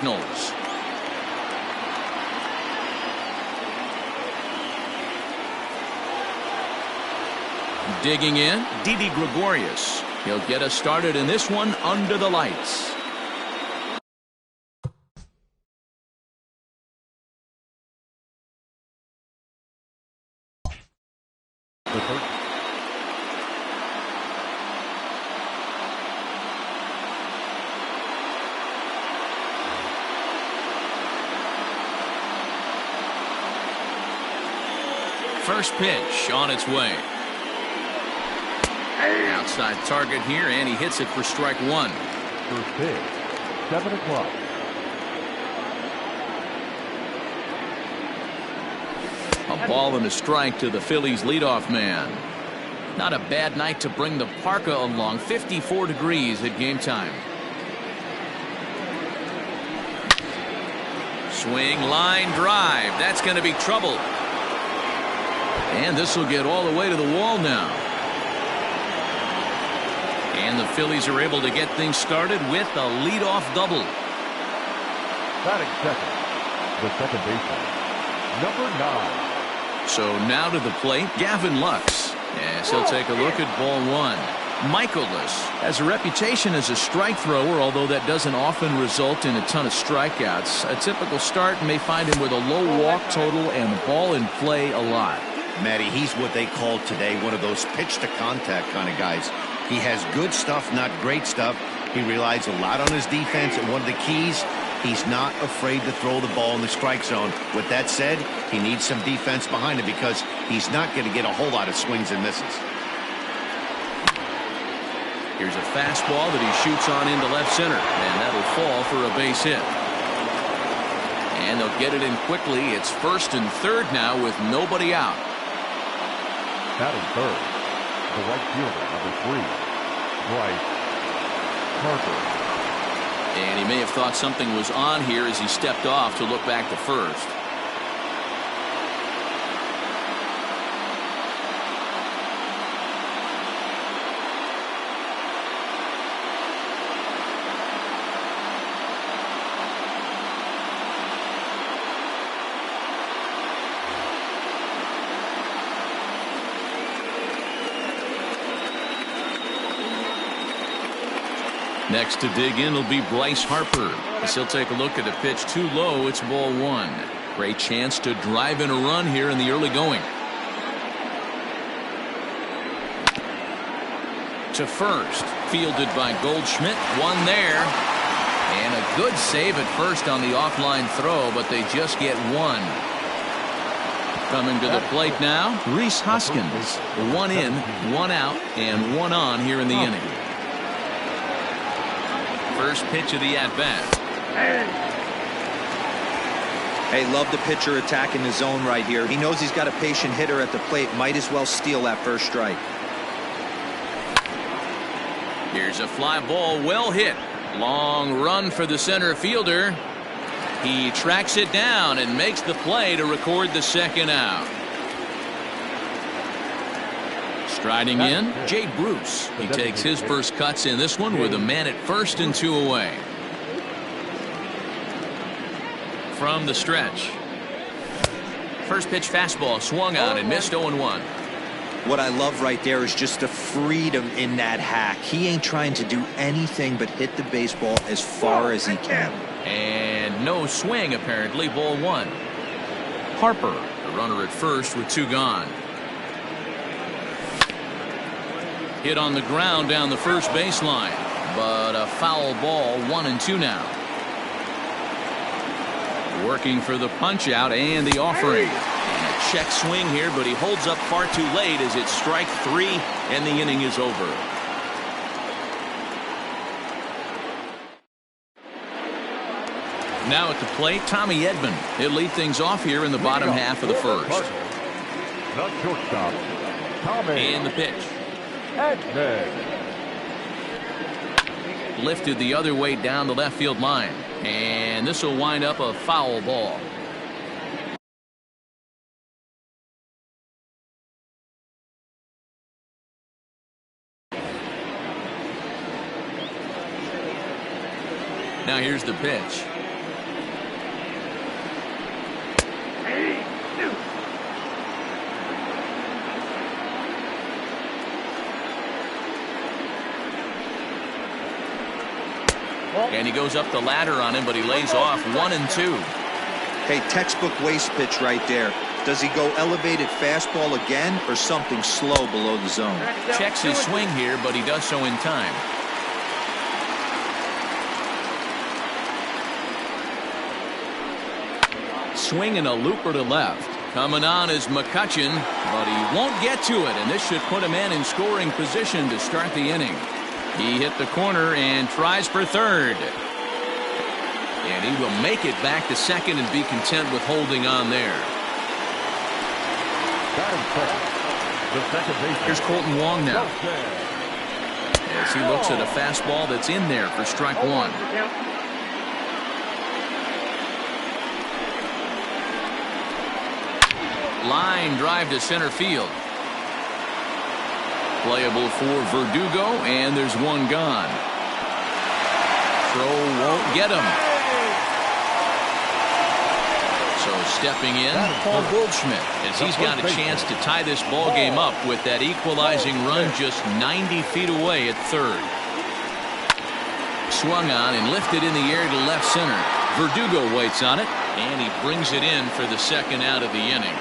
Cardinals. Digging in, Didi Gregorius. He'll get us started in this one under the lights. First pitch on its way. Outside target here, and he hits it for strike one. First pitch, 7 o'clock. A ball and a strike to the Phillies leadoff man. Not a bad night to bring the parka along. 54 degrees at game time. Swing, line drive. That's going to be trouble. And this will get all the way to the wall now. And the Phillies are able to get things started with a leadoff double. Batting second, the second baseman, number 9. So now to the plate, Gavin Lux. Yes, he'll take a look at ball one. Michaelis has a reputation as a strike thrower, although that doesn't often result in a ton of strikeouts. A typical start may find him with a low walk total and ball in play a lot. Matty, he's what they call today one of those pitch to contact kind of guys. He has good stuff, not great stuff. He relies a lot on his defense, and one of the keys, he's not afraid to throw the ball in the strike zone. With that said, he needs some defense behind him because he's not going to get a whole lot of swings and misses. Here's a fastball that he shoots on into left center, and that'll fall for a base hit. And they'll get it in quickly. It's first and third now with nobody out. Batting third, the right fielder, number 3, Bryce Harper. And he may have thought something was on here as he stepped off to look back to first. Next to dig in will be Bryce Harper. As he'll take a look at a pitch too low. It's ball one. Great chance to drive in a run here in the early going. To first. Fielded by Goldschmidt. One there. And a good save at first on the offline throw, but they just get one. Coming to the plate now, Rhys Hoskins. One in, one out, and one on here in the inning. First pitch of the at-bat. Hey, love the pitcher attacking the zone right here. He knows he's got a patient hitter at the plate. Might as well steal that first strike. Here's a fly ball, well hit. Long run for the center fielder. He tracks it down and makes the play to record the second out. Striding in, Jay Bruce. He takes his first cuts in this one with a man at first and 2 away. From the stretch. First pitch fastball swung on and missed 0-1. What I love right there is just the freedom in that hack. He ain't trying to do anything but hit the baseball as far as he can. And no swing apparently, ball one. Harper, the runner at first with 2 gone. Hit on the ground down the first baseline, but a foul ball, 1-2 now. Working for the punch out and the offering. And a check swing here, but he holds up far too late as it's strike 3 and the inning is over. Now at the plate, Tommy Edman. He'll lead things off here in the bottom half of the first. The shortstop, Tommy. And the pitch. Edman. Lifted the other way down the left field line. And this will wind up a foul ball. Now here's the pitch. And he goes up the ladder on him, but he lays off 1-2. Hey, textbook waste pitch right there. Does he go elevated fastball again or something slow below the zone? Checks his swing here, but he does so in time. Swinging a looper to left. Coming on is McCutchen, but he won't get to it, and this should put a man in scoring position to start the inning. He hit the corner and tries for third. And he will make it back to second and be content with holding on there. Here's Colton Wong now, as he looks at a fastball that's in there for strike one. Line drive to center field. Playable for Verdugo, and there's one gone. Throw won't get him. So stepping in, Paul Goldschmidt, as he's got a chance to tie this ball game up with that equalizing run just 90 feet away at third. Swung on and lifted in the air to left center. Verdugo waits on it, and he brings it in for the second out of the inning.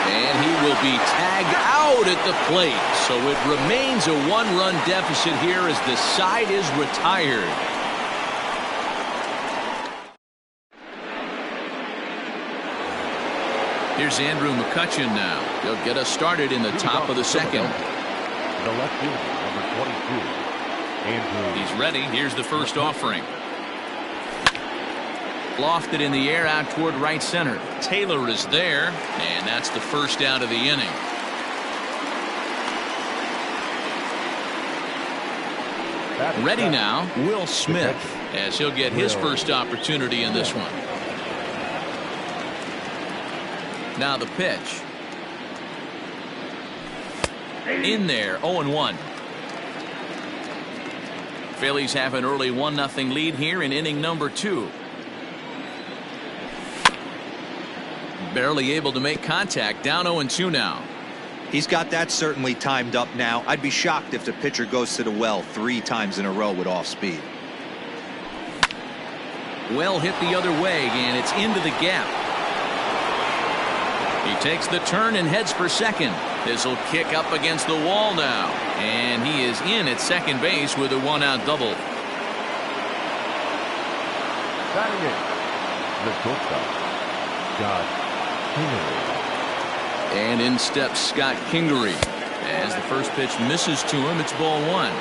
And he will be tagged out at the plate. So it remains a one-run deficit here as the side is retired. Here's Andrew McCutchen now. He'll get us started in the top of the second. The left fielder, number 22, Andrew. He's ready. Here's the first offering. Lofted in the air out toward right center. Taylor is there, and that's the first out of the inning. Ready now, Will Smith, as he'll get his first opportunity in this one. Now the pitch. In there, 0-1. Phillies have an early 1-0 lead here in inning number 2. Barely able to make contact, down 0-2 now. He's got that certainly timed up now. I'd be shocked if the pitcher goes to the well 3 times in a row with off speed. Well hit the other way, and it's into the gap. He takes the turn and heads for second. This will kick up against the wall now, and he is in at second base with a 1-out double. Batting in, the shortstop, Scott Kingery. And in steps Scott Kingery. As the first pitch misses to him, it's ball 1.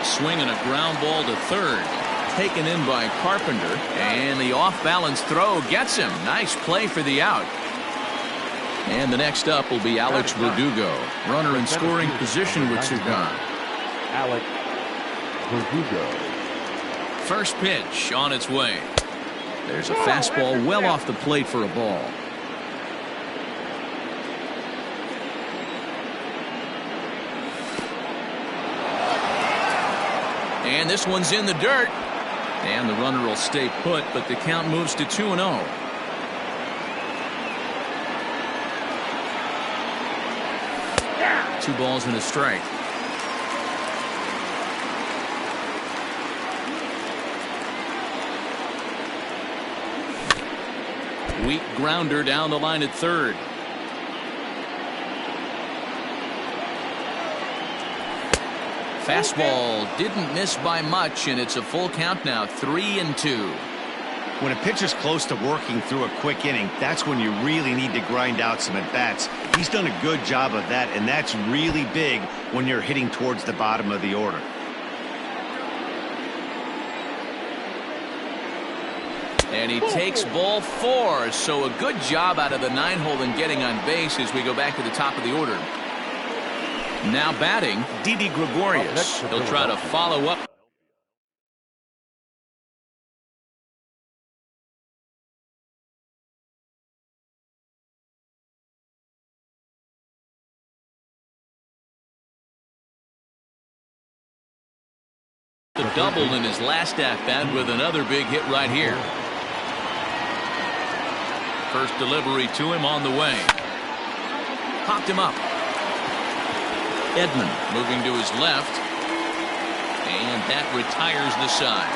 Swinging a ground ball to third. Taken in by Carpenter. And the off-balance throw gets him. Nice play for the out. And the next up will be Alex Verdugo. Runner in scoring position with 2 gone. Alex Verdugo. First pitch on its way. There's a fastball well off the plate for a ball. And this one's in the dirt. And the runner will stay put, but the count moves to 2-0. Two balls and a strike. Weak grounder down the line at third. Fastball didn't miss by much, and it's a full count now, 3-2. When a pitcher's close to working through a quick inning, that's when you really need to grind out some at-bats. He's done a good job of that, and that's really big when you're hitting towards the bottom of the order. And he takes ball 4, so a good job out of the 9-hole in getting on base as we go back to the top of the order. Now batting, Didi Gregorius. He'll try to follow up. The double in his last at-bat with another big hit right here. First delivery to him on the way. popped him up. Edman moving to his left. And that retires the side.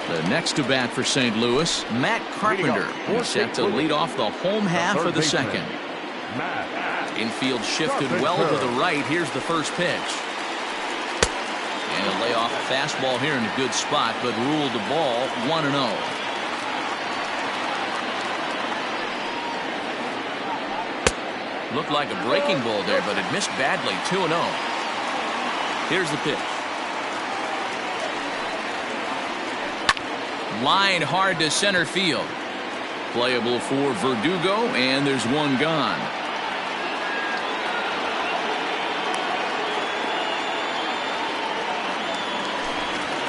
The next to bat for St. Louis, Matt Carpenter. He's set to lead off the home half of the second. Infield shifted well to the right. Here's the first pitch. And a layoff fastball here in a good spot, but ruled the ball 1-0. Looked like a breaking ball there, but it missed badly. 2-0. Here's the pitch. Line hard to center field. Playable for Verdugo, and there's one gone.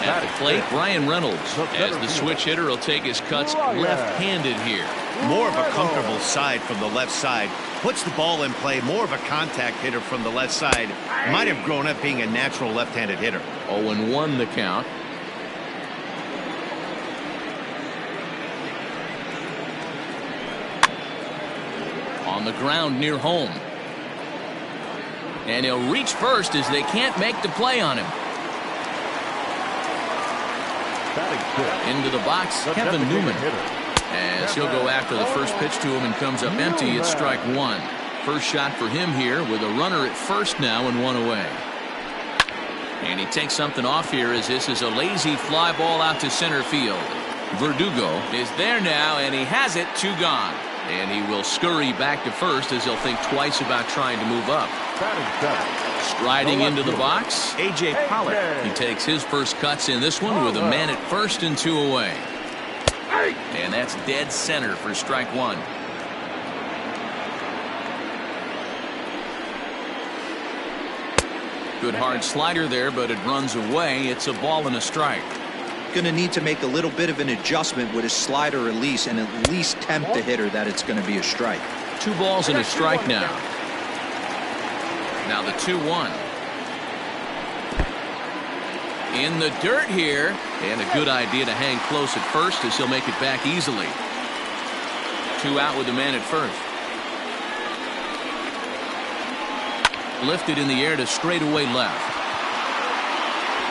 At the plate, Brian Reynolds, as the switch hitter, will take his cuts left-handed here. More of a comfortable side from the left side. Puts the ball in play. More of a contact hitter from the left side. Might have grown up being a natural left-handed hitter. 0-1 the count. On the ground near home. And he'll reach first as they can't make the play on him. Into the box, Kevin Newman. As he'll go after the first pitch to him and comes up empty, it's strike one. First shot for him here with a runner at first now and one away. And he takes something off here as this is a lazy fly ball out to center field. Verdugo is there now, and he has it. 2 gone. And he will scurry back to first as he'll think twice about trying to move up. Striding into the box, A.J. Pollock. He takes his first cuts in this one with a man at first and 2 away. And that's dead center for strike one. Good hard slider there, but it runs away. It's a ball and a strike. Going to need to make a little bit of an adjustment with his slider release and at least tempt the hitter that it's going to be a strike. 2 balls and a strike now. Now the 2-1. In the dirt here, and a good idea to hang close at first as he'll make it back easily. 2 out with the man at first. Lifted in the air to straightaway left.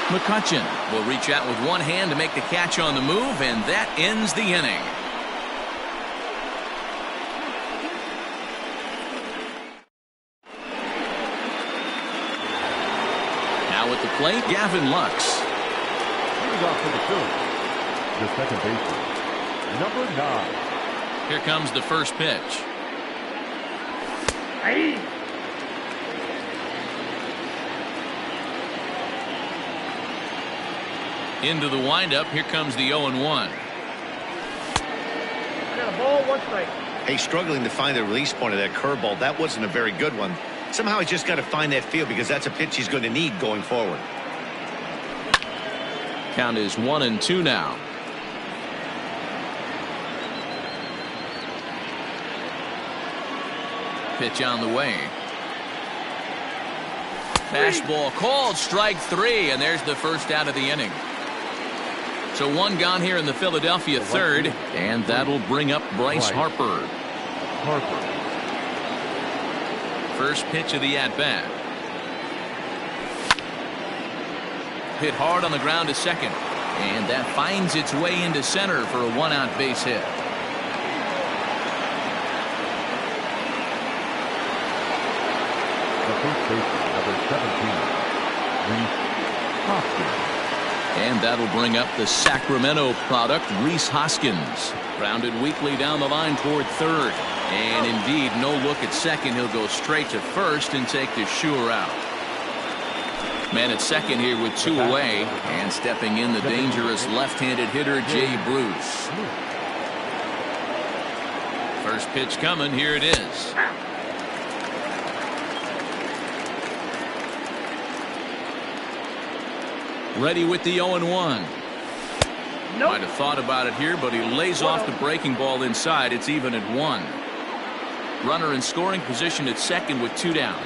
McCutchen will reach out with one hand to make the catch on the move, and that ends the inning. Now at the plate, Gavin Lux. Leading off for the Phillies, the second baseman, number 9. Here comes the first pitch. Into the windup. Here comes the 0-1. Hey, struggling to find the release point of that curveball. That wasn't a very good one. Somehow he's just got to find that feel because that's a pitch he's going to need going forward. Count is 1-2 now. Pitch on the way. Fastball called, strike 3, and there's the first out of the inning. So 1 gone here in the Philadelphia third, and that'll bring up Bryce Harper. First pitch of the at-bat. Hit hard on the ground to second, and that finds its way into center for a 1-out base hit. The first baseman, number 17, Reese Hoskins. And that'll bring up the Sacramento product, Rhys Hoskins. Grounded weakly down the line toward third. And indeed, no look at second. He'll go straight to first and take the sure out. Man at second here with 2 away. And stepping in, the dangerous left-handed hitter, Jay Bruce. First pitch coming. Here it is. Ready with the 0-1. Might have thought about it here, but he lays off the breaking ball inside. It's even at 1. Runner in scoring position at second with 2 down.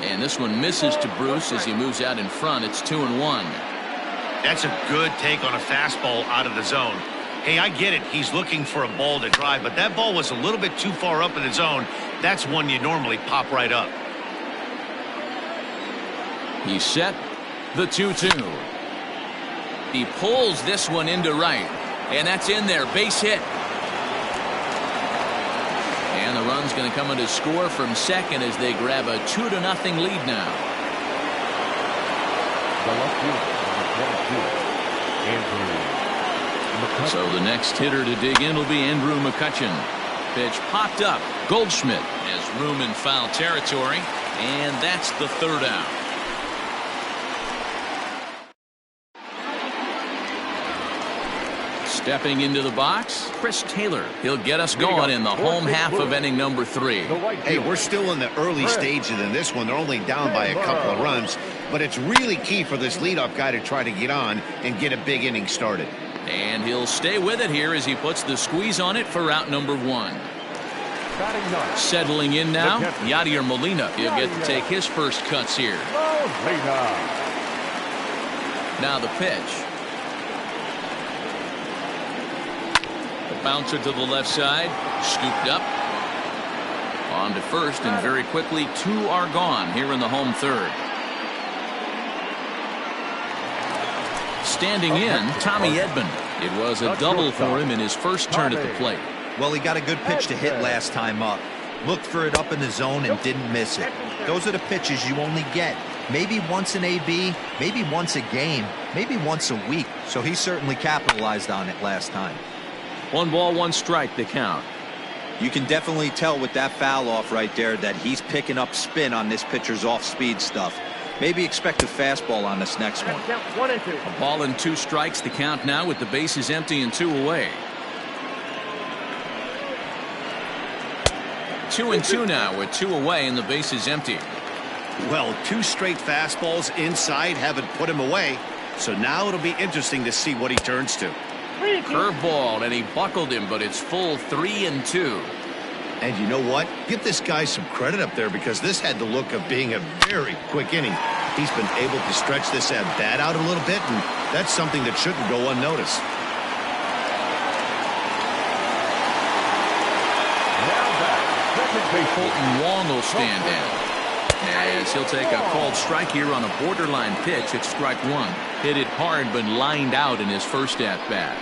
And this one misses to Bruce as he moves out in front. It's 2-1. That's a good take on a fastball out of the zone. Hey, I get it. He's looking for a ball to drive, but that ball was a little bit too far up in the zone. That's one you normally pop right up. He's set. The 2-2. He pulls this one into right. And that's in there. Base hit. And the run's going to come in to score from second as they grab a 2-0 lead now. The left fielder, number 22, Andrew. So the next hitter to dig in will be Andrew McCutcheon. Pitch popped up. Goldschmidt has room in foul territory, and that's the third out. Stepping into the box, Chris Taylor. He'll get us going in the home half of inning number 3. Hey, we're still in the early stages in this one. They're only down by a couple of runs, but it's really key for this leadoff guy to try to get on and get a big inning started. And he'll stay with it here as he puts the squeeze on it for out number 1. Settling in now, Yadier Molina. He'll get to take his first cuts here. Now the pitch. The bouncer to the left side, scooped up. On to first, and very quickly 2 are gone here in the home third. Standing in, Tommy Edman. It was a double for him in his first turn at the plate. Well, he got a good pitch to hit last time up. Looked for it up in the zone and didn't miss it. Those are the pitches you only get. Maybe once an AB, maybe once a game, maybe once a week. So he certainly capitalized on it last time. 1 ball, 1 strike, the count. You can definitely tell with that foul off right there that he's picking up spin on this pitcher's off-speed stuff. Maybe expect a fastball on this next one. 1 and 2. A ball and 2 strikes, the count now with the bases empty and 2 away. 2 and 2 now with 2 away and the bases empty. Well, 2 straight fastballs inside haven't put him away, so now it'll be interesting to see what he turns to. Curveball, and he buckled him, but it's full 3 and 2. And you know what? Give this guy some credit up there because this had the look of being a very quick inning. He's been able to stretch this at bat out a little bit, and that's something that shouldn't go unnoticed. Colton Wong will stand in. As he'll take a called strike here on a borderline pitch at strike 1. Hit it hard but lined out in his first at-bat.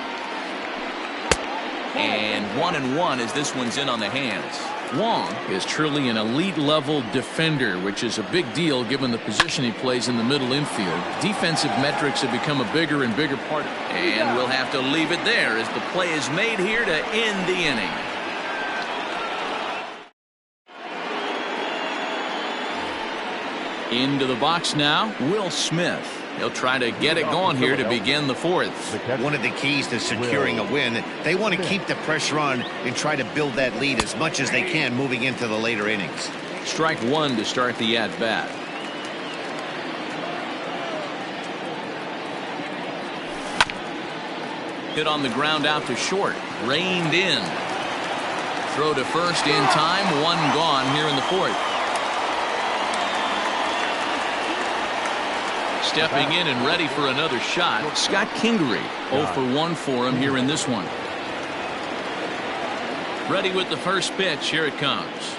And 1-1 as this one's in on the hands. Wong is truly an elite level defender, which is a big deal given the position he plays in the middle infield. Defensive metrics have become a bigger and bigger part. And we'll have to leave it there as the play is made here to end the inning. Into the box now, Will Smith. He'll try to get it going here to begin the 4th. One of the keys to securing a win, they want to keep the pressure on and try to build that lead as much as they can moving into the later innings. Strike 1 to start the at-bat. Hit on the ground out to short. Reined in. Throw to first in time. 1 gone here in the 4th. Stepping in and ready for another shot, Scott Kingery. 0 for 1 for him here in this one. Ready with the first pitch. Here it comes.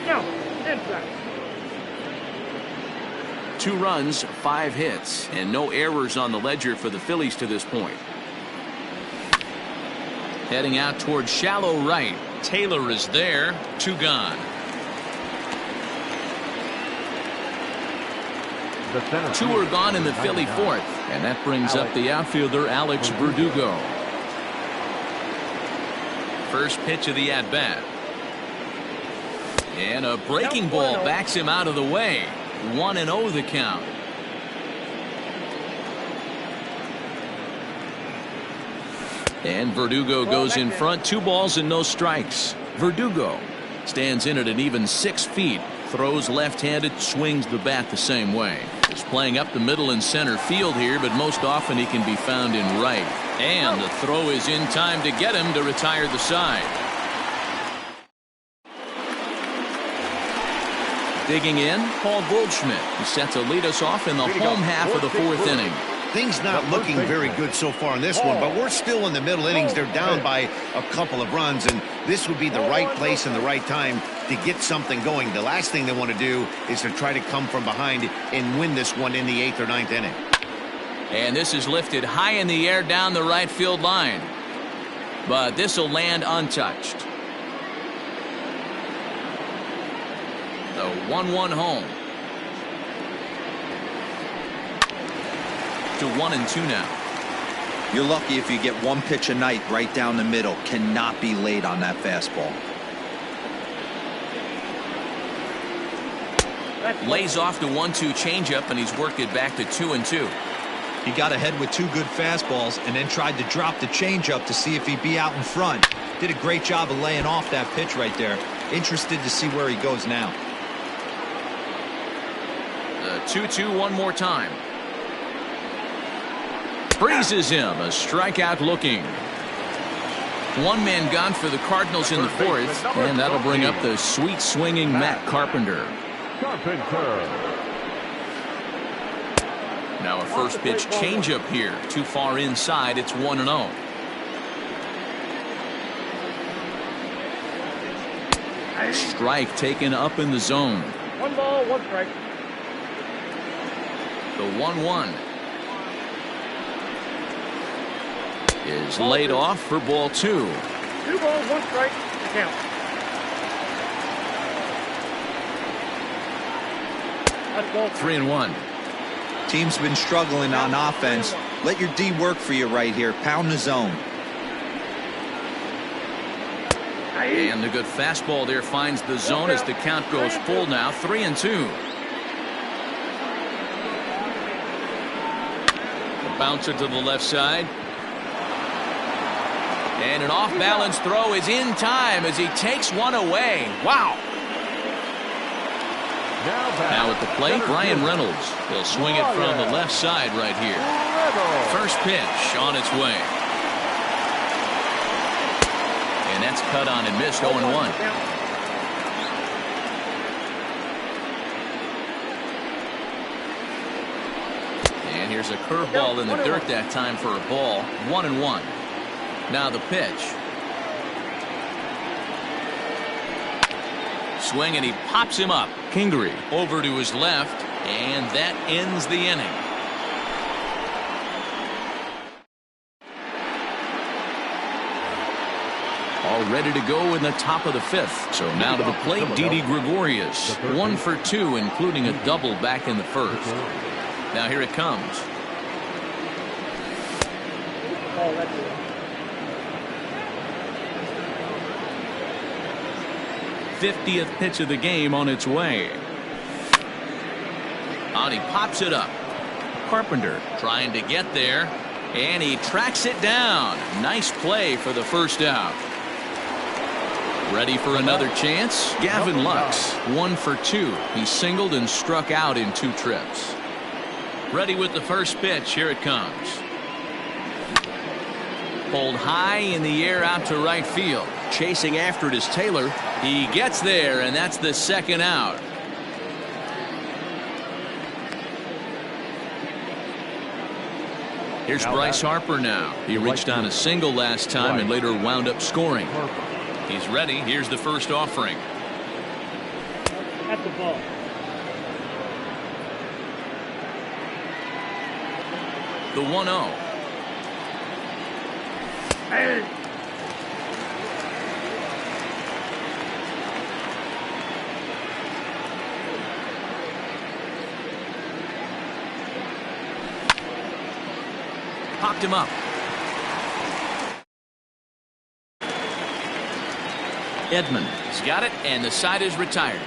No, inside. 2 runs, 5 hits, and no errors on the ledger for the Phillies to this point. Heading out towards shallow right. Taylor is there. 2 gone. 2 are gone in the Philly 4th, and that brings up the outfielder Alex Verdugo. First pitch of the at-bat. And a breaking ball backs him out of the way. 1-0 the count. And Verdugo goes in front. 2 balls and no strikes. Verdugo stands in at an even 6 feet. Throws left-handed, swings the bat the same way. He's playing up the middle and center field here, but most often he can be found in right. And the throw is in time to get him to retire the side. Digging in, Paul Goldschmidt. He's set to lead us off in the home half of the 4th inning. Things not looking very good so far in this one, but we're still in the middle innings. They're down by a couple of runs, and this would be the right place and the right time to get something going. The last thing they want to do is to try to come from behind and win this one in the 8th or 9th inning. And this is lifted high in the air down the right field line. But this will land untouched. The 1-1 home. To 1-2 now. You're lucky if you get one pitch a night right down the middle. Cannot be late on that fastball. Lays off the 1-2 changeup, and he's worked it back to 2-2. He got ahead with 2 good fastballs and then tried to drop the changeup to see if he'd be out in front. Did a great job of laying off that pitch right there. Interested to see where he goes now. The 2-2 one more time. Freezes him. A strikeout looking. One man gone for the Cardinals in the 4th, and that'll bring up the sweet swinging Matt Carpenter. Now a first pitch changeup here. Too far inside. It's 1-0. Strike taken up in the zone. 1 ball, 1 strike. The 1-1 is laid off for ball 2. 2 balls, 1 strike. To count. That's ball 3-1. Team's been struggling on offense. Let your D work for you right here. Pound the zone. And the good fastball there finds the zone as the count goes full now. 3-2. The bouncer to the left side. And an off-balance throw is in time as he takes one away. Wow. Now at the plate, Brian Reynolds. He'll swing it from the left side right here. First pitch on its way. And that's cut on and missed. 0-1. And here's a curveball in the dirt that time for a ball. 1-1. Now the pitch. Swing, and he pops him up. Kingery over to his left, and that ends the inning. All ready to go in the top of the 5th. So now to the plate, Didi Gregorius. 1 for 2, including a double back in the 1st. Now here it comes. 50th pitch of the game on its way. And he pops it up. Carpenter trying to get there, and he tracks it down. Nice play for the first out. Ready for another chance? Gavin Lux, 1 for 2. He singled and struck out in 2 trips. Ready with the first pitch. Here it comes. Pulled high in the air out to right field. Chasing after it is Taylor. He gets there, and that's the second out. Here's Bryce Harper now. He reached on a single last time and later wound up scoring. He's ready. Here's the first offering. At the ball. The 1-0. Popped him up. Edman has got it, and the side is retired.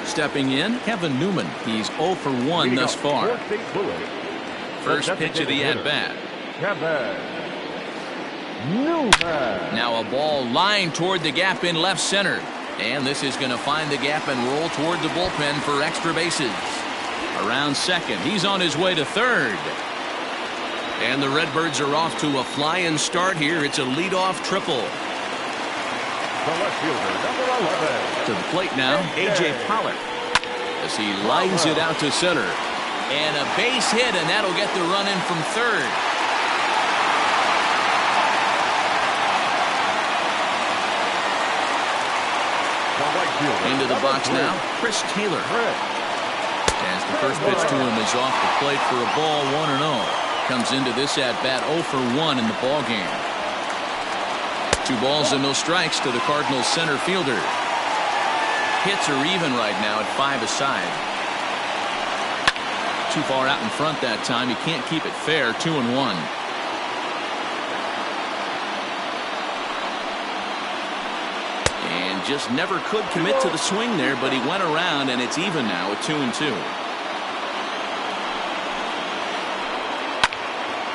Stepping in, Kevin Newman. He's 0 for 1 thus far. First pitch of the at-bat. Now a ball lined toward the gap in left center. And this is going to find the gap and roll toward the bullpen for extra bases. Around second. He's on his way to third. And the Redbirds are off to a flying start here. It's a leadoff triple. The left fielder, number 11. To the plate now, A.J. Pollock. as he lines it out to center. And a base hit, and that'll get the run in from third. Into the box now, Chris Taylor. As the first pitch to him is off the plate for a ball, 1-0. Comes into this at-bat 0 for 1 in the ballgame. 2 balls and no strikes to the Cardinals center fielder. Hits are even right now at 5 aside. Too far out in front that time. He can't keep it fair. 2-1. And just never could commit to the swing there, but he went around, and it's even now at 2-2.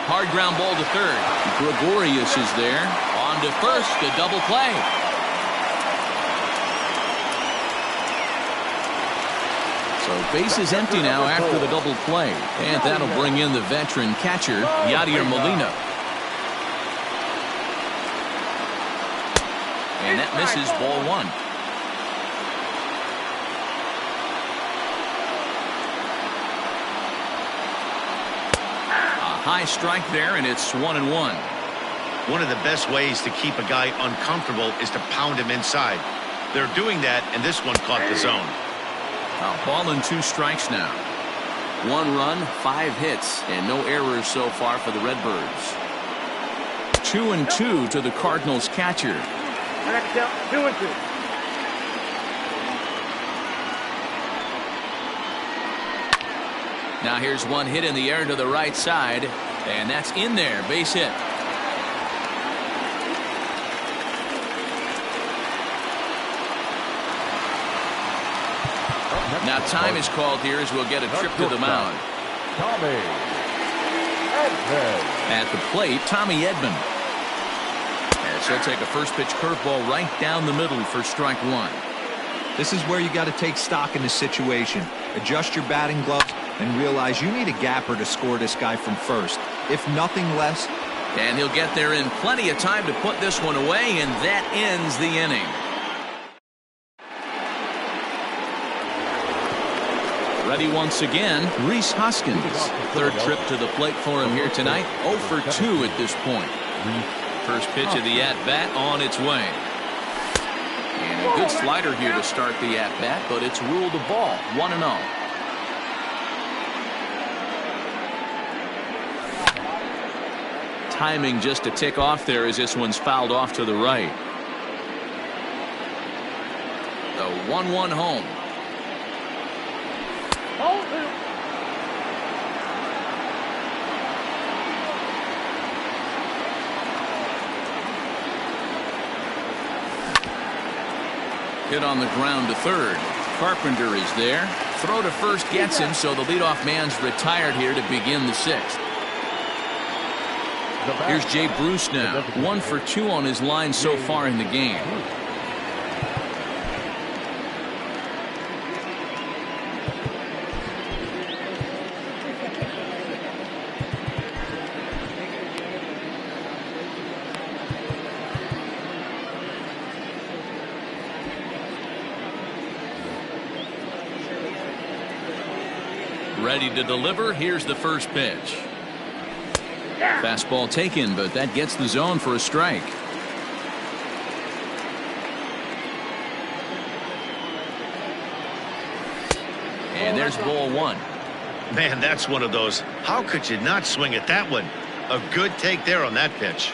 Hard ground ball to third. Gregorius is there. On to first, a double play. So base is empty now after the double play. And that'll bring in the veteran catcher, Yadier Molina. And that misses, ball 1. A high strike there, and it's 1-1. One of the best ways to keep a guy uncomfortable is to pound him inside. They're doing that, and this one caught the zone. A ball and 2 strikes now. 1 run, 5 hits, and no errors so far for the Redbirds. 2-2 to the Cardinals catcher. I got to count 2-2. Now here's one hit in the air to the right side, and that's in there, base hit. Now time is called here as we'll get a trip to the mound. At the plate, Tommy Edman. As he'll take a first pitch curveball right down the middle for strike 1. This is where you got to take stock in the situation. Adjust your batting gloves and realize you need a gapper to score this guy from first, if nothing less. And he'll get there in plenty of time to put this one away, and that ends the inning. Ready once again, Rhys Hoskins. Third trip to the plate for him here tonight. 0 for 2 at this point. First pitch of the at-bat on its way. And a good slider here to start the at-bat, but it's ruled a ball. 1-0. Timing just a tick off there as this one's fouled off to the right. The 1-1 home. Hit on the ground to third. Carpenter is there. Throw to first gets him, so the leadoff man's retired here to begin the 6th. Here's Jay Bruce now. 1 for 2 on his line so far in the game. Ready to deliver. Here's the first pitch. Fastball taken, but that gets the zone for a strike. And there's ball 1. Man, that's one of those. How could you not swing at that one? A good take there on that pitch.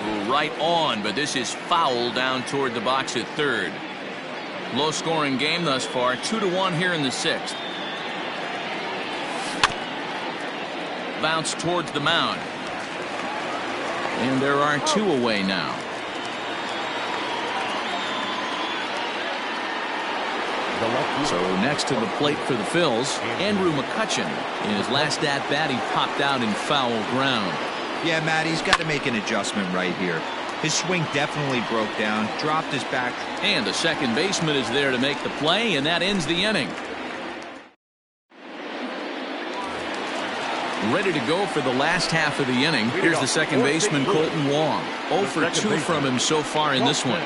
Ooh, right on, but this is foul down toward the box at third. Low scoring game thus far. 2-1 here in the 6th. Bounce towards the mound. And there are 2 away now. So next to the plate for the Phils, Andrew McCutchen. In his last at-bat, he popped out in foul ground. Yeah, Matt, he's got to make an adjustment right here. His swing definitely broke down, dropped his back. And the second baseman is there to make the play, and that ends the inning. Ready to go for the last half of the inning. Here's the second baseman, Colton Wong. 0 for 2 from him so far in this one.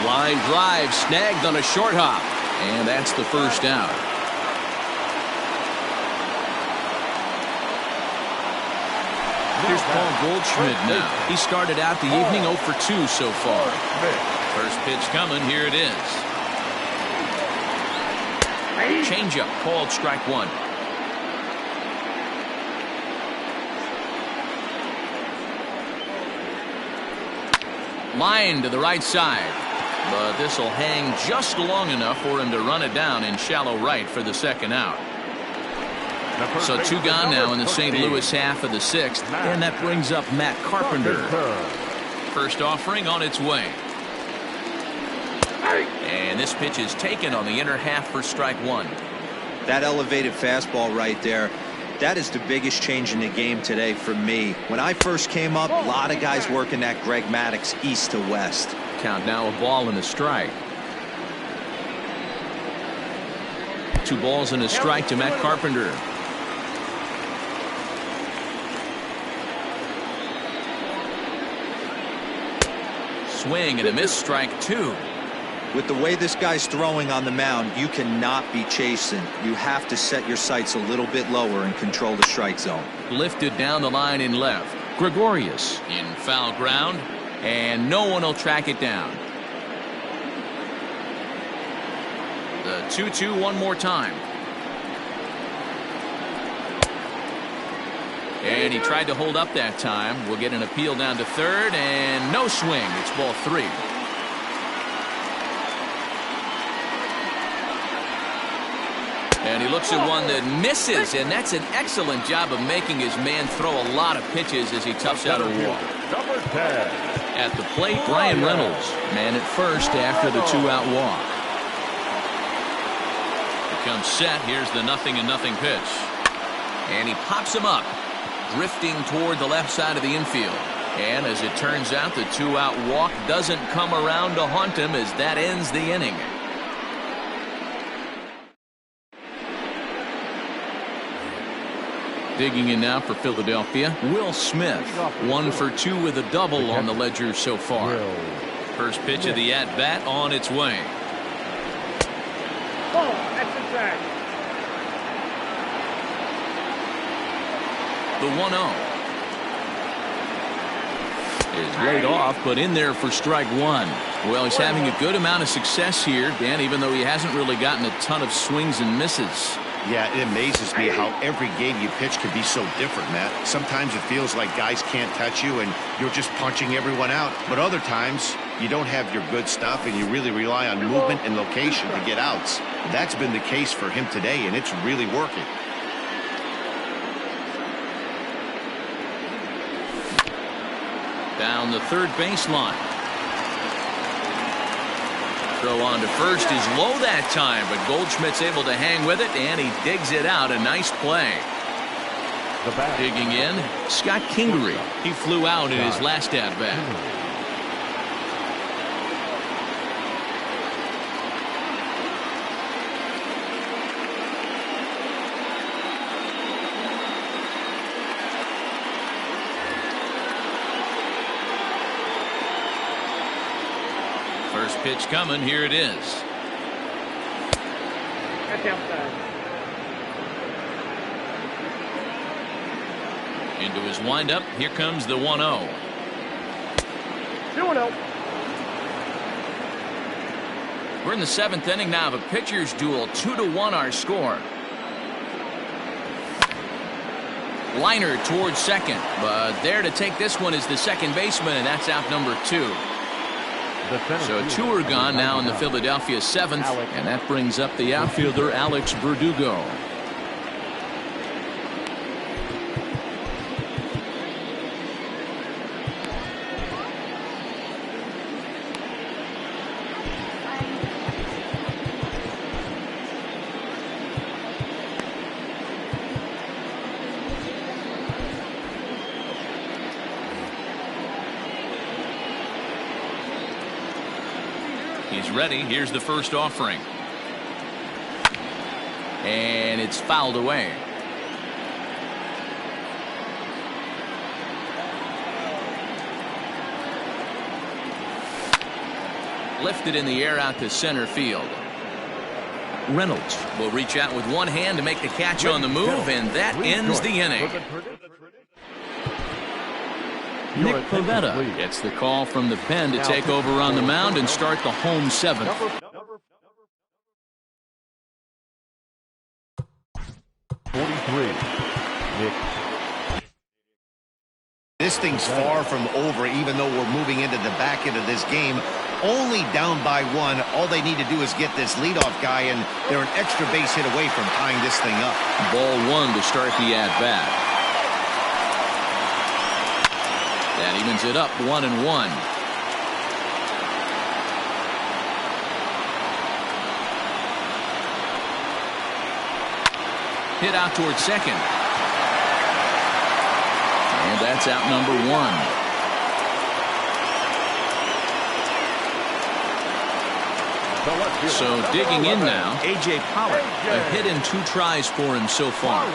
Line drive snagged on a short hop. And that's the first out. Here's Paul Goldschmidt now. He started out the evening 0 for 2 so far. First pitch coming. Here it is. Changeup called strike one. Line to the right side. But this will hang just long enough for him to run it down in shallow right for the second out. So two gone now in the St. Louis half of the sixth. And that brings up Matt Carpenter. First offering on its way. And this pitch is taken on the inner half for strike one. That elevated fastball right there, that is the biggest change in the game today for me. When I first came up, a lot of guys working that Greg Maddux east to west. Count now a ball and a strike. 2 balls and a strike to Matt Carpenter. Swing and a miss, strike 2. With the way this guy's throwing on the mound, you cannot be chasing. You have to set your sights a little bit lower and control the strike zone. Lifted down the line in left. Gregorius in foul ground, and no one will track it down. The 2-2 one more time. And he tried to hold up that time. We'll get an appeal down to third, and no swing. It's ball 3. And he looks at one that misses, and that's an excellent job of making his man throw a lot of pitches as he toughs out a walk. Number 10. At the plate, Brian Reynolds, man at first after the 2-out walk. Here comes set. Here's the 0-0 pitch. And he pops him up, drifting toward the left side of the infield. And as it turns out, the 2-out walk doesn't come around to haunt him as that ends the inning. Digging in now for Philadelphia, Will Smith. 1 for 2 with a double on the ledger so far. First pitch of the at-bat on its way. Oh, that's inside. The 1-0 is laid off, but in there for strike one. Well, he's having a good amount of success here, Dan, even though he hasn't really gotten a ton of swings and misses. Yeah, it amazes me how every game you pitch can be so different, Matt. Sometimes it feels like guys can't touch you and you're just punching everyone out. But other times, you don't have your good stuff and you really rely on movement and location to get outs. That's been the case for him today, and it's really working. Down the third baseline. Throw on to first is low that time, but Goldschmidt's able to hang with it, and he digs it out. A nice play. Digging in, Scott Kingery. He flew out in his last at-bat. First pitch coming. Here it is. That's outside. Into his windup. Here comes the 1-0. 2-0. We're in the 7th inning now of a pitcher's duel. 2-1 our score. Liner towards second, but there to take this one is the second baseman, and that's out number 2. So 2 are gone now in the Philadelphia 7th, and that brings up the outfielder Alex Verdugo. He's ready. Here's the first offering. And it's fouled away. Lifted in the air out to center field. Reynolds will reach out with one hand to make the catch on the move, and that ends the inning. Nick Pivetta gets the call from the pen to take over on the mound and start the home seventh. This thing's far from over, even though we're moving into the back end of this game. Only down by one. All they need to do is get this leadoff guy, and they're an extra base hit away from tying this thing up. Ball one to start the at-bat. That evens it up 1-1. Hit out towards second. And that's out number one. So digging in now, A.J. Pollock. A hit in 2 tries for him so far.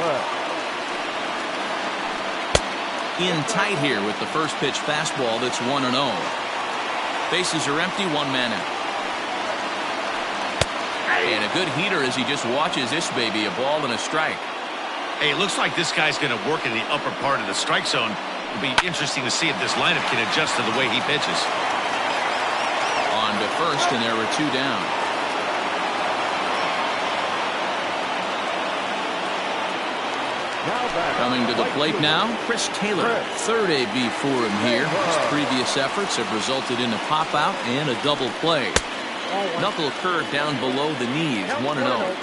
In tight here with the first pitch fastball that's 1-0. Bases are empty, 1 man out. And a good heater as he just watches this baby, a ball and a strike. Hey, it looks like this guy's going to work in the upper part of the strike zone. It'll be interesting to see if this lineup can adjust to the way he pitches. On to first, and there were 2 down. Coming to the plate now, Chris Taylor. Third AB for him here. His previous efforts have resulted in a pop-out and a double play. Knuckle curve down below the knees, 1-0.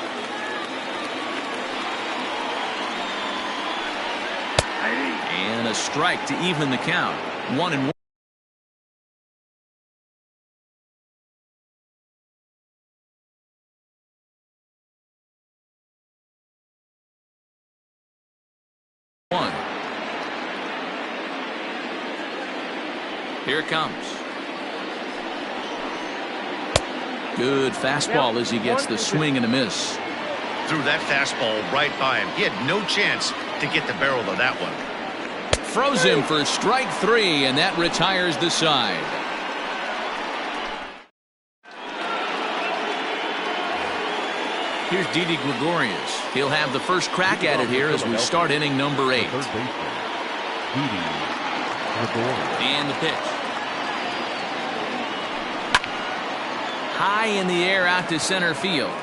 And a strike to even the count, 1-1. Here it comes. Good fastball as he gets the swing and a miss. Threw that fastball right by him. He had no chance to get the barrel of that one. Froze him for strike 3, and that retires the side. Here's Didi Gregorius. He'll have the first crack at it here as we start inning number 8. And the pitch. High in the air out to center field.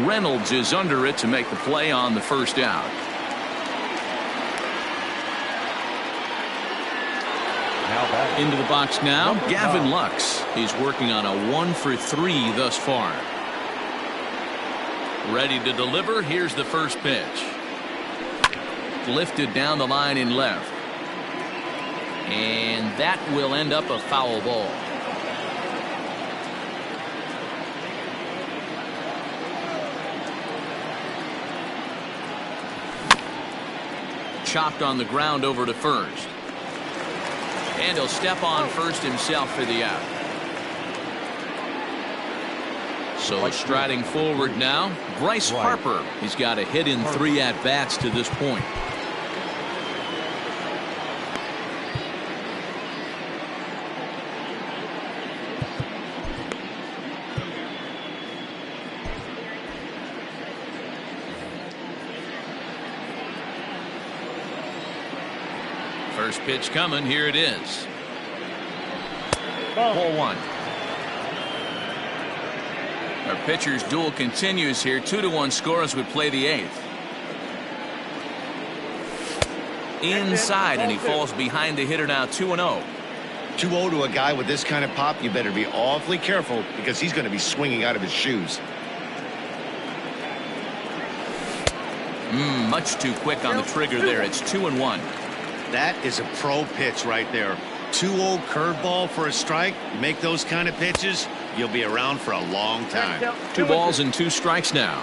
Reynolds is under it to make the play on the first out. Into the box now, Gavin Lux. He's working on a 1-for-3 thus far. Ready to deliver. Here's the first pitch. Lifted down the line in left. And that will end up a foul ball. Chopped on the ground over to first. And he'll step on first himself for the out. So striding forward now, Bryce Harper. He's got a hit in 3 at-bats to this point. First pitch coming. Here it is. Ball 1. Our pitcher's duel continues here. 2-1 score as we play the 8th. Inside, and he falls behind the hitter now. 2-0. 2-0 to a guy with this kind of pop. You better be awfully careful because he's going to be swinging out of his shoes. Much too quick on the trigger there. It's 2-1. That is a pro pitch right there. 2-0 curveball for a strike. You make those kind of pitches, you'll be around for a long time. 2 balls and 2 strikes now.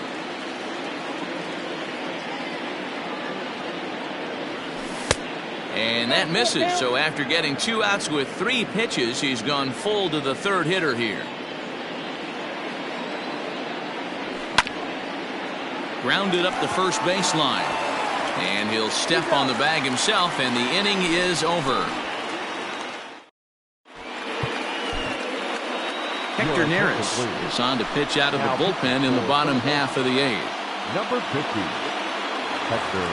And that misses. So after getting 2 outs with 3 pitches, he's gone full to the third hitter here. Grounded up the first baseline. And he'll step on the bag himself, and the inning is over. Hector Neris is on to pitch out of the bullpen in the bottom half of the eighth. Number 50, Hector.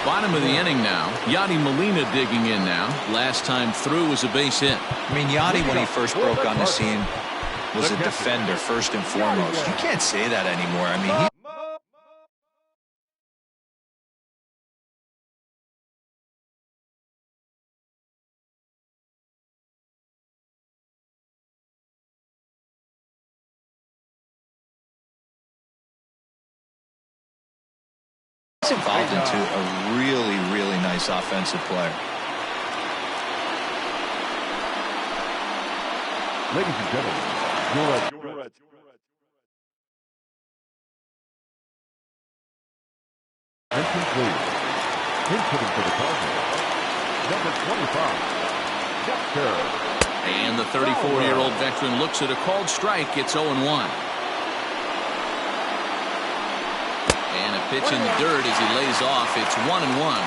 Bottom of the inning now. Yadi Molina digging in now. Last time through was a base hit. I mean, Yadi, when he first broke on the scene, was a defender first and foremost. You can't say that anymore. I mean, he's evolved into a really, really nice offensive player. Ladies and gentlemen, your entrance please. Hitting for the Cardinals. Number 25, Hector. And the 34-year-old veteran looks at a called strike. It's 0-1. And a pitch in the dirt as he lays off. It's 1-1.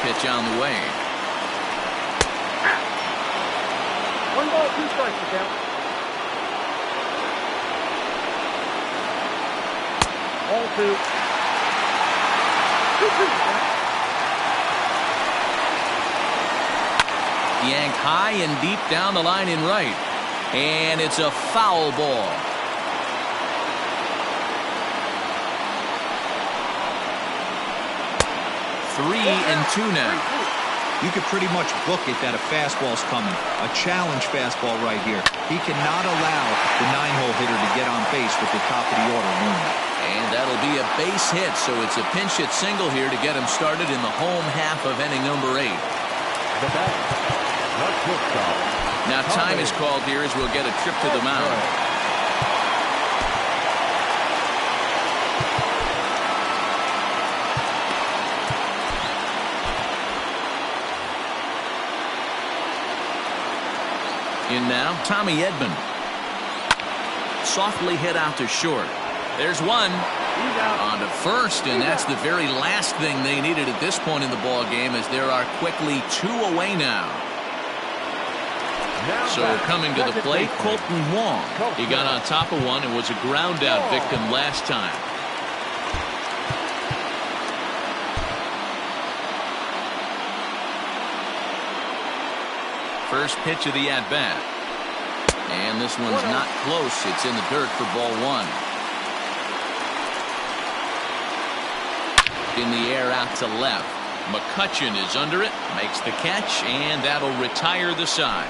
Pitch on the way. 1 ball, 2 strikes to count. All 2. 2-2. Yanked high and deep down the line in right. And it's a foul ball. Three and 2 now. You could pretty much book it that a fastball's coming. A challenge fastball right here. He cannot allow the 9-hole hitter to get on base with the top of the order looming. And that'll be a base hit, so it's a pinch hit single here to get him started in the home half of inning number 8. The bat, not shortstop. Now time is called here as we'll get a trip to the mound. In now, Tommy Edman. Softly hit out to short. There's one. On to first, and that's the very last thing they needed at this point in the ball game, as there are quickly 2 away now. So coming to the plate, Colton Wong. He got on top of one and was a ground out victim last time. First pitch of the at-bat. And this one's not close. It's in the dirt for ball 1. In the air out to left. McCutchen is under it, makes the catch, and that'll retire the side.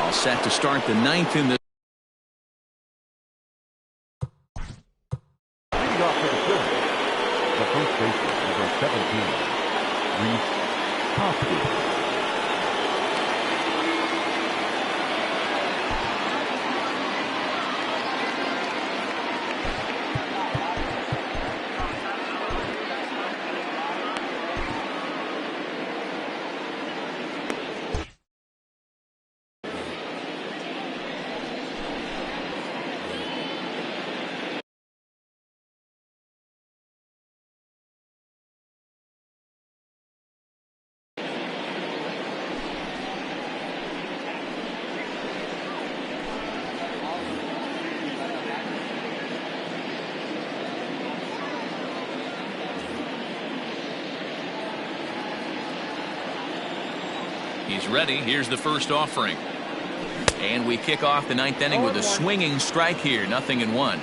All set to start the 9th in the First baseman, number 17, Reese Hoskins. He's ready. Here's the first offering. And we kick off the 9th inning with a swinging strike here. 0-1.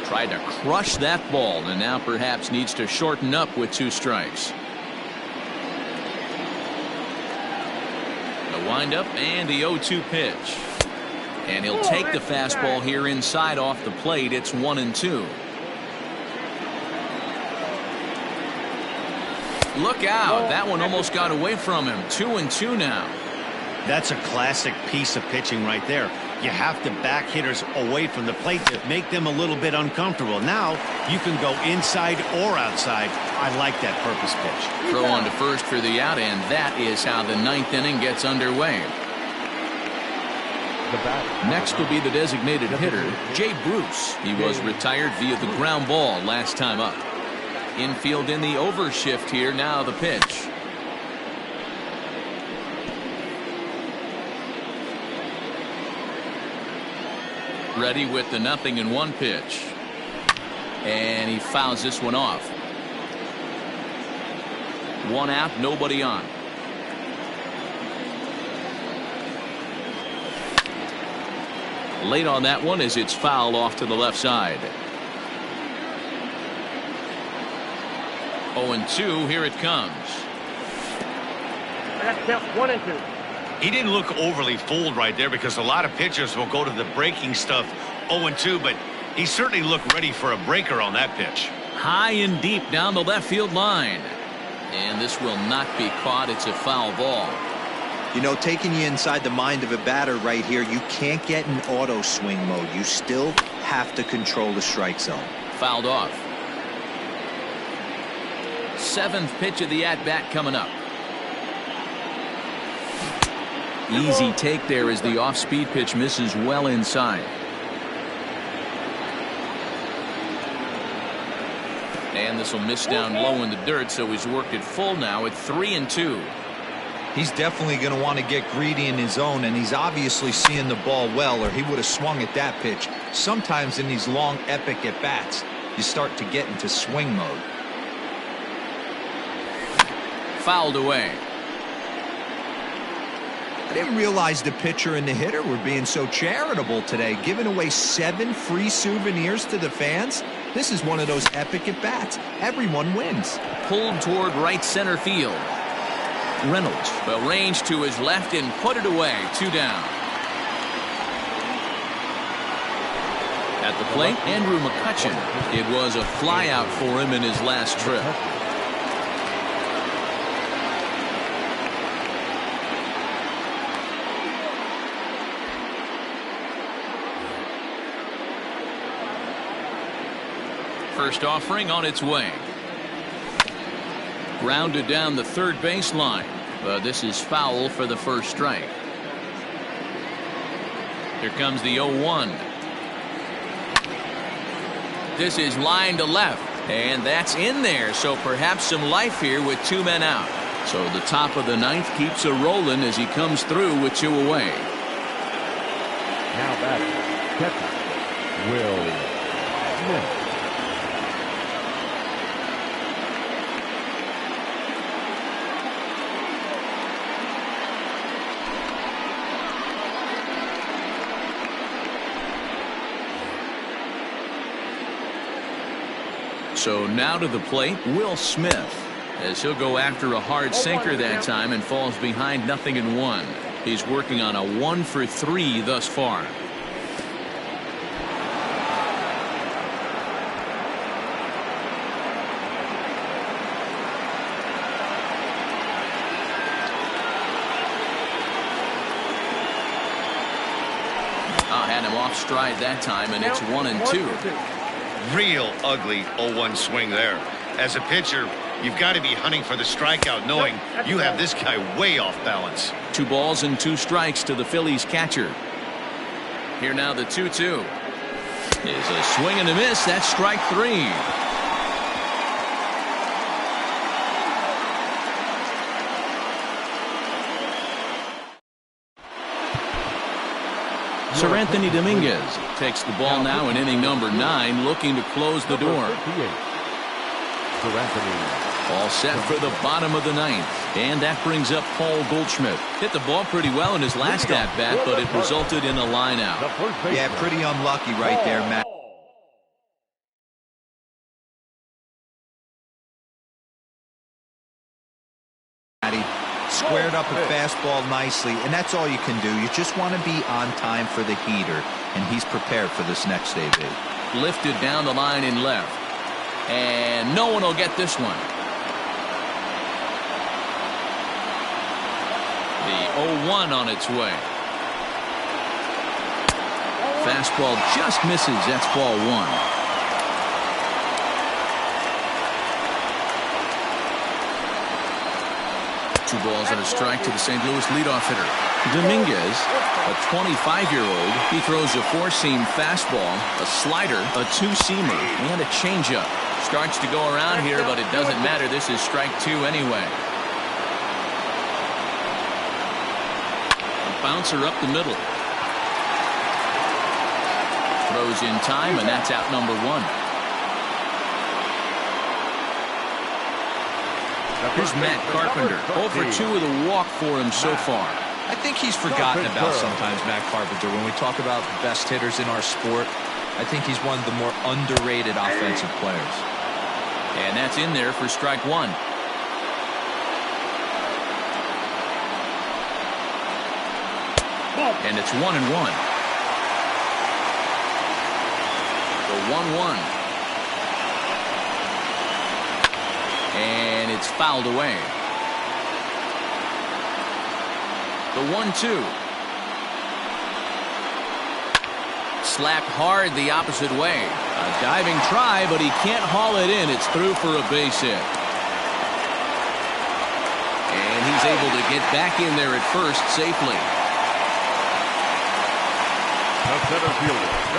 Tried to crush that ball, and now perhaps needs to shorten up with 2 strikes. The windup and the 0-2 pitch. And he'll take the fastball here inside off the plate. It's 1-2. Look out. That one almost got away from him. 2-2 now. That's a classic piece of pitching right there. You have to back hitters away from the plate to make them a little bit uncomfortable. Now you can go inside or outside. I like that purpose pitch. Throw on to first for the out, and that is how the 9th inning gets underway. the bat. Next will be the designated hitter, Jay Bruce. He was retired via the ground ball last time up. Infield in the overshift here. Now the pitch. Ready with the 0-1 pitch. And he fouls this one off. One out, nobody on. Late on that one as it's fouled off to the left side. 0-2, here it comes. I got to count 1 and 2. He didn't look overly fooled right there because a lot of pitchers will go to the breaking stuff 0-2, but he certainly looked ready for a breaker on that pitch. High and deep down the left field line. And this will not be caught. It's a foul ball. You know, taking you inside the mind of a batter right here, you can't get in auto swing mode. You still have to control the strike zone. Fouled off. 7th pitch of the at-bat coming up. Easy take there as the off-speed pitch misses well inside. And this will miss down low in the dirt, so he's worked it full now at 3-2. He's definitely going to want to get greedy in his zone, and he's obviously seeing the ball well, or he would have swung at that pitch. Sometimes in these long, epic at-bats, you start to get into swing mode. Fouled away. I didn't realize the pitcher and the hitter were being so charitable today, giving away 7 free souvenirs to the fans. This is one of those epic at-bats. Everyone wins. Pulled toward right center field. Reynolds will range to his left and put it away. 2 down. At the plate, Andrew McCutchen. It was a flyout for him in his last trip. First offering on its way. Grounded down the third baseline. This is foul for the first strike. Here comes the 0-1. This is line to left, and that's in there, so perhaps some life here with 2 men out. So the top of the 9th keeps a rolling as he comes through with 2 away. Now back, catcher, Will Smith. So now to the plate, Will Smith, as he'll go after a hard sinker that time and falls behind 0-1. He's working on a 1-for-3 thus far. Had him off stride that time, and it's 1-2. Real ugly 0-1 swing there. As a pitcher, you've got to be hunting for the strikeout, knowing you have this guy way off balance. 2 balls and 2 strikes to the Phillies catcher. Here now the 2-2 is a swing and a miss. That's strike 3. Sir Anthony Dominguez takes the ball now in inning number 9, looking to close the door. All set for the bottom of the 9th. And that brings up Paul Goldschmidt. Hit the ball pretty well in his last at-bat, but it resulted in a line out. Yeah, pretty unlucky right there, Matt. Squared up a fastball nicely, and that's all you can do. You just want to be on time for the heater, and he's prepared for this next AB. Lifted down the line in left, and no one will get this one. The 0-1 on its way. Fastball just misses. That's ball 1. 2 balls and a strike to the St. Louis leadoff hitter. Dominguez, a 25-year-old, he throws a 4-seam fastball, a slider, a 2-seamer, and a changeup. Starts to go around here, but it doesn't matter. This is strike 2 anyway. A bouncer up the middle. Throws in time, and that's out number 1. Here's Matt Carpenter. 0 for 2 with a walk for him so far. I think he's forgotten about sometimes, Matt Carpenter. When we talk about the best hitters in our sport, I think he's one of the more underrated offensive players. And that's in there for strike 1. And it's 1-1. The 1-1. And it's fouled away. The 1-2. Slapped hard the opposite way. A diving try, but he can't haul it in. It's through for a base hit. And he's able to get back in there at first safely.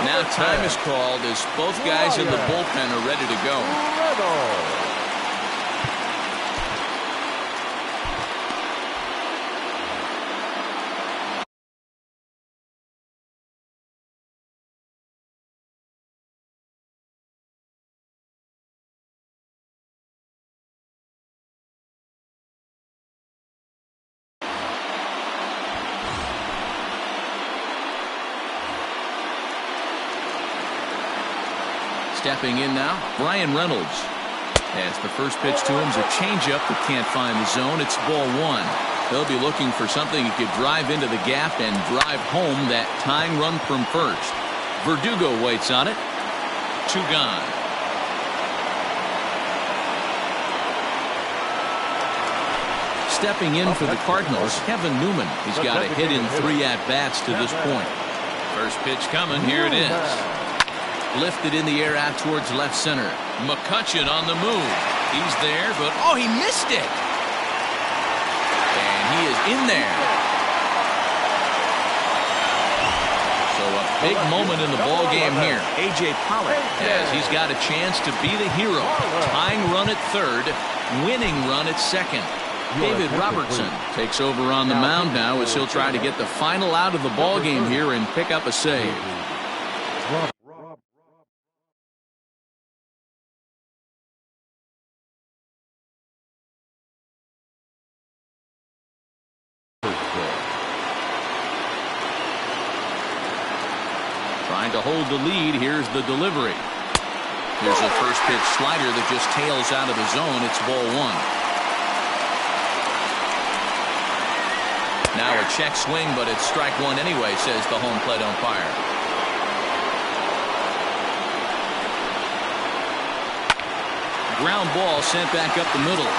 Now time is called as both guys in the bullpen are ready to go. Stepping in now, Brian Reynolds. As the first pitch to him is a changeup that can't find the zone. It's ball 1. They'll be looking for something he could drive into the gap and drive home that tying run from first. Verdugo waits on it. 2 gone. Stepping in for the Cardinals, Kevin Newman. He's got a hit in 3 at-bats to this point. First pitch coming. Here it is. Lifted in the air out towards left center. McCutchen on the move. He's there, but oh, he missed it. And he is in there. So a big moment in the ball game here. A.J. Pollock, as he's got a chance to be the hero. Tying run at third, winning run at second. David Robertson takes over on the mound now as he'll try to get the final out of the ball game here and pick up a save. Trying to hold the lead. Here's the delivery. Here's a first pitch slider that just tails out of the zone. It's ball 1. Now a check swing, but it's strike 1 anyway, says the home plate umpire. Ground ball sent back up the middle.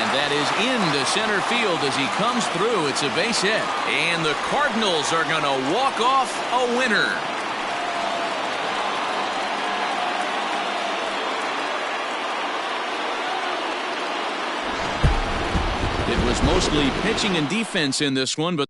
And that is into center field as he comes through. It's a base hit. And the Cardinals are going to walk off a winner. It was mostly pitching and defense in this one, but